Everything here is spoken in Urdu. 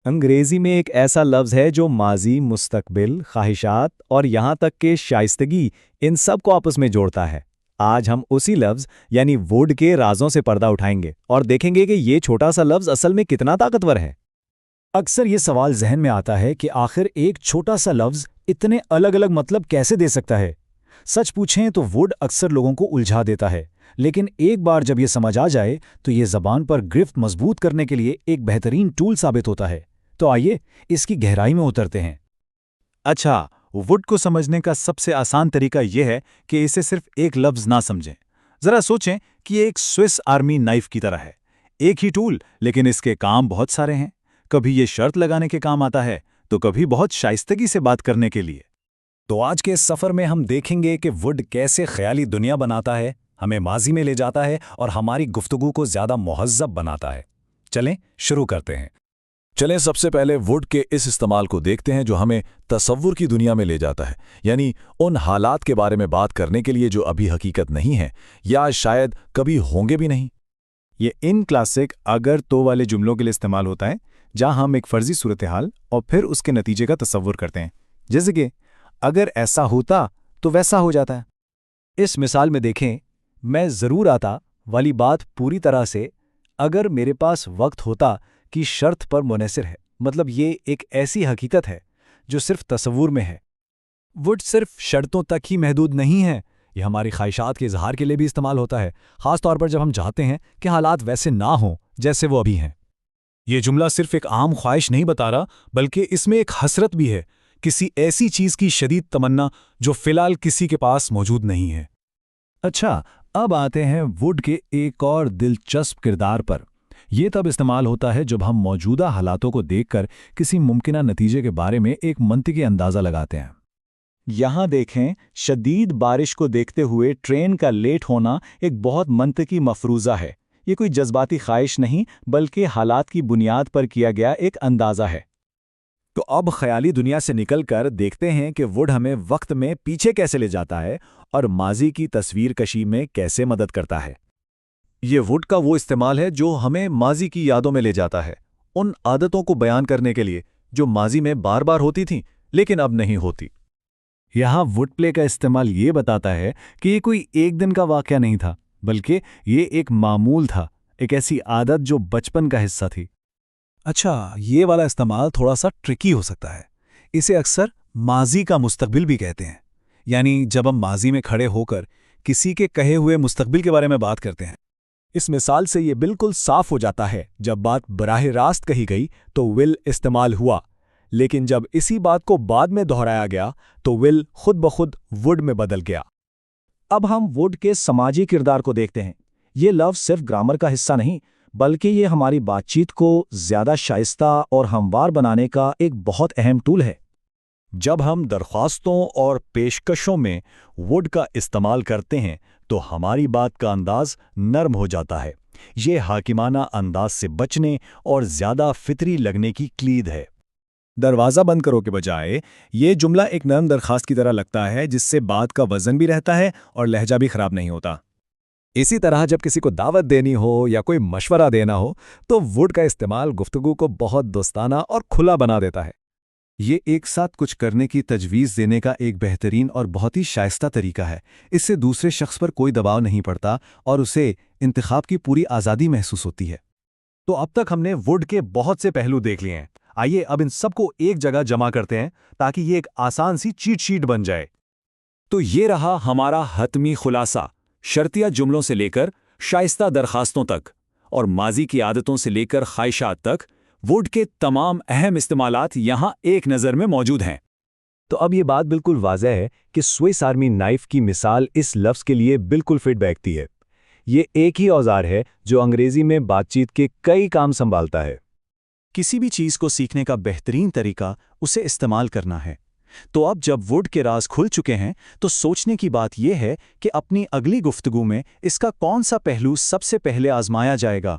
انگریزی میں ایک ایسا لفظ ہے جو ماضی، مستقبل، خواہشات اور یہاں تک کہ شائستگی ان سب کو آپس میں جوڑتا ہے۔ آج ہم اسی لفظ یعنی ووڈ کے رازوں سے پردہ اٹھائیں گے اور دیکھیں گے کہ یہ چھوٹا سا لفظ اصل میں کتنا طاقتور ہے۔ اکثر یہ سوال ذہن میں آتا ہے کہ آخر ایک چھوٹا سا لفظ اتنے الگ الگ مطلب کیسے دے سکتا ہے؟ سچ پوچھیں تو ووڈ اکثر لوگوں کو الجھا دیتا ہے، لیکن ایک بار جب یہ سمجھ آ جائے تو یہ زبان پر گرفت مضبوط کرنے کے لیے ایک بہترین ٹول ثابت ہوتا ہے۔ تو آئیے اس کی گہرائی میں اترتے ہیں۔ اچھا، ووڈ کو سمجھنے کا سب سے آسان طریقہ یہ ہے کہ اسے صرف ایک لفظ نہ سمجھیں۔ ذرا سوچیں کہ یہ ایک سوئس آرمی نائف کی طرح ہے، ایک ہی ٹول لیکن اس کے کام بہت سارے ہیں۔ کبھی یہ شرط لگانے کے کام آتا ہے تو کبھی بہت شائستگی سے بات کرنے کے لیے۔ تو آج کے اس سفر میں ہم دیکھیں گے کہ ووڈ کیسے خیالی دنیا بناتا ہے، ہمیں ماضی میں لے جاتا ہے اور ہماری گفتگو کو زیادہ مہذب بناتا ہے۔ چلیں شروع کرتے ہیں۔ چلیں سب سے پہلے ووڈ کے اس استعمال کو دیکھتے ہیں جو ہمیں تصور کی دنیا میں لے جاتا ہے، یعنی ان حالات کے بارے میں بات کرنے کے لیے جو ابھی حقیقت نہیں ہیں یا شاید کبھی ہوں گے بھی نہیں۔ یہ ان کلاسک اگر تو والے جملوں کے لیے استعمال ہوتا ہے جہاں ہم ایک فرضی صورتحال اور پھر اس کے نتیجے کا تصور کرتے ہیں، جیسے کہ اگر ایسا ہوتا تو ویسا ہو جاتا ہے۔ اس مثال میں دیکھیں، میں ضرور آتا والی بات پوری طرح سے اگر میرے پاس وقت ہوتا کی شرط پر منحصر ہے، مطلب یہ ایک ایسی حقیقت ہے جو صرف تصور میں ہے۔ ووڈ صرف شرطوں تک ہی محدود نہیں ہے، یہ ہماری خواہشات کے اظہار کے لیے بھی استعمال ہوتا ہے، خاص طور پر جب ہم چاہتے ہیں کہ حالات ویسے نہ ہوں جیسے وہ ابھی ہیں۔ یہ جملہ صرف ایک عام خواہش نہیں بتا رہا، بلکہ اس میں ایک حسرت بھی ہے، کسی ایسی چیز کی شدید تمنا جو فی الحال کسی کے پاس موجود نہیں ہے۔ اچھا، اب آتے ہیں ووڈ کے ایک اور دلچسپ کردار پر۔ یہ تب استعمال ہوتا ہے جب ہم موجودہ حالاتوں کو دیکھ کر کسی ممکنہ نتیجے کے بارے میں ایک منطقی اندازہ لگاتے ہیں۔ یہاں دیکھیں، شدید بارش کو دیکھتے ہوئے ٹرین کا لیٹ ہونا ایک بہت منطقی مفروضہ ہے۔ یہ کوئی جذباتی خواہش نہیں بلکہ حالات کی بنیاد پر کیا گیا ایک اندازہ ہے۔ تو اب خیالی دنیا سے نکل کر دیکھتے ہیں کہ ووڈ ہمیں وقت میں پیچھے کیسے لے جاتا ہے اور ماضی کی تصویر کشی میں کیسے مدد کرتا ہے۔ یہ ووڈ کا وہ استعمال ہے جو ہمیں ماضی کی یادوں میں لے جاتا ہے، ان عادتوں کو بیان کرنے کے لیے جو ماضی میں بار بار ہوتی تھیں لیکن اب نہیں ہوتی۔ یہاں ووڈ پلے کا استعمال یہ بتاتا ہے کہ یہ کوئی ایک دن کا واقعہ نہیں تھا، بلکہ یہ ایک معمول تھا، ایک ایسی عادت جو بچپن کا حصہ تھی۔ اچھا، یہ والا استعمال تھوڑا سا ٹرکی ہو سکتا ہے۔ اسے اکثر ماضی کا مستقبل بھی کہتے ہیں، یعنی جب ہم ماضی میں کھڑے ہو کر کسی کے کہے ہوئے مستقبل کے بارے میں بات کرتے ہیں۔ اس مثال سے یہ بالکل صاف ہو جاتا ہے، جب بات براہ راست کہی گئی تو ول استعمال ہوا، لیکن جب اسی بات کو بعد میں دہرایا گیا تو ول خود بخود ووڈ میں بدل گیا۔ اب ہم ووڈ کے سماجی کردار کو دیکھتے ہیں۔ یہ لفظ صرف گرامر کا حصہ نہیں، بلکہ یہ ہماری بات چیت کو زیادہ شائستہ اور ہموار بنانے کا ایک بہت اہم ٹول ہے۔ جب ہم درخواستوں اور پیشکشوں میں ووڈ کا استعمال کرتے ہیں تو ہماری بات کا انداز نرم ہو جاتا ہے۔ یہ حاکمانہ انداز سے بچنے اور زیادہ فطری لگنے کی کلید ہے۔ دروازہ بند کرو کے بجائے یہ جملہ ایک نرم درخواست کی طرح لگتا ہے، جس سے بات کا وزن بھی رہتا ہے اور لہجہ بھی خراب نہیں ہوتا۔ اسی طرح جب کسی کو دعوت دینی ہو یا کوئی مشورہ دینا ہو تو ووڈ کا استعمال گفتگو کو بہت دوستانہ اور کھلا بنا دیتا ہے۔ یہ ایک ساتھ کچھ کرنے کی تجویز دینے کا ایک بہترین اور بہت ہی شائستہ طریقہ ہے۔ اس سے دوسرے شخص پر کوئی دباؤ نہیں پڑتا اور اسے انتخاب کی پوری آزادی محسوس ہوتی ہے۔ تو اب تک ہم نے ووڈ کے بہت سے پہلو دیکھ لیے ہیں۔ آئیے اب ان سب کو ایک جگہ جمع کرتے ہیں تاکہ یہ ایک آسان سی چیٹ شیٹ بن جائے۔ تو یہ رہا ہمارا حتمی خلاصہ، شرطیہ جملوں سے لے کر شائستہ درخواستوں تک اور ماضی کی عادتوں سے لے کر خواہشات تک ووڈ کے تمام اہم استعمالات یہاں ایک نظر میں موجود ہیں۔ تو اب یہ بات بالکل واضح ہے کہ سوئس آرمی نائف کی مثال اس لفظ کے لیے بالکل فٹ بیٹھتی ہے۔ یہ ایک ہی اوزار ہے جو انگریزی میں بات چیت کے کئی کام سنبھالتا ہے۔ کسی بھی چیز کو سیکھنے کا بہترین طریقہ اسے استعمال کرنا ہے۔ تو اب جب ووڈ کے راز کھل چکے ہیں تو سوچنے کی بات یہ ہے کہ اپنی اگلی گفتگو میں اس کا کون سا پہلو سب سے پہلے آزمایا جائے گا۔